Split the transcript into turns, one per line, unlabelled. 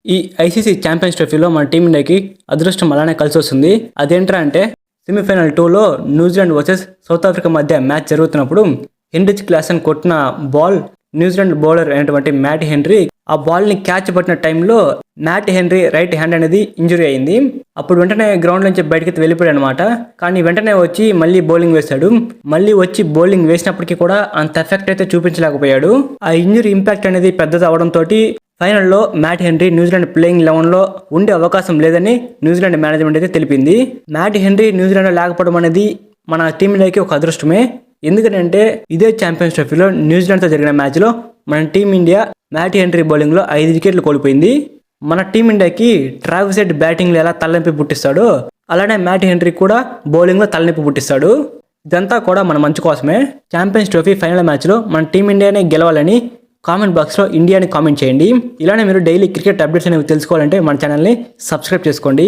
ఈ ICC champions ట్రోఫీలో మన టీమిండియాకి అదృష్టం అలానే కలిసి వస్తుంది. అదేంట్రా అంటే సెమీఫైనల్ 2లో న్యూజిలాండ్ వర్సెస్ సౌత్ ఆఫ్రికా మధ్య మ్యాచ్ జరుగుతున్నప్పుడు హెన్రిచ్ క్లాసన్ కొట్టిన బాల్ న్యూజిలాండ్ బౌలర్ అయినటువంటి మ్యాట్ హెన్రీ ఆ బాల్ని క్యాచ్ పట్టిన టైంలో మ్యాట్ హెన్రీ రైట్ హ్యాండ్ అనేది ఇంజురీ అయింది. అప్పుడు వెంటనే గ్రౌండ్ నుంచి బయటకి వెళ్ళిపోయాడు అనమాట. కానీ వెంటనే వచ్చి మళ్ళీ బౌలింగ్ వేశాడు. మళ్ళీ వచ్చి బౌలింగ్ వేసినప్పటికీ కూడా అంత ఎఫెక్ట్ అయితే చూపించలేకపోయాడు. ఆ ఇంజురీ ఇంపాక్ట్ అనేది పెద్దది అవడంతో ఫైనల్లో మ్యాట్ హెన్రీ న్యూజిలాండ్ ప్లేయింగ్ 11లో ఉండే అవకాశం లేదని న్యూజిలాండ్ మేనేజ్మెంట్ అయితే తెలిపింది. మ్యాట్ హెన్రీ న్యూజిలాండ్లో లేకపోవడం అనేది మన టీమిండియాకి ఒక అదృష్టమే. ఎందుకంటే ఇదే ఛాంపియన్స్ ట్రోఫీలో న్యూజిలాండ్తో జరిగిన మ్యాచ్లో మన టీమిండియా మ్యాట్ హెన్రీ బౌలింగ్లో 5 వికెట్లు కోల్పోయింది. మన టీమిండియాకి ట్రావిస్ హెడ్ బ్యాటింగ్లో ఎలా తలనొప్పి పుట్టిస్తాడో అలానే మ్యాట్ హెన్రీ కూడా బౌలింగ్లో తలనొప్పి పుట్టిస్తాడు. ఇదంతా కూడా మన మంచి కోసమే. ఛాంపియన్స్ ట్రోఫీ ఫైనల్ మ్యాచ్లో మన టీమిండియానే గెలవాలని కామెంట్ బాక్స్లో ఇండియాని కామెంట్ చేయండి. ఇలానే మీరు డైలీ క్రికెట్ అప్డేట్స్ అనేవి తెలుసుకోవాలంటే మన ఛానల్ని సబ్స్క్రైబ్ చేసుకోండి.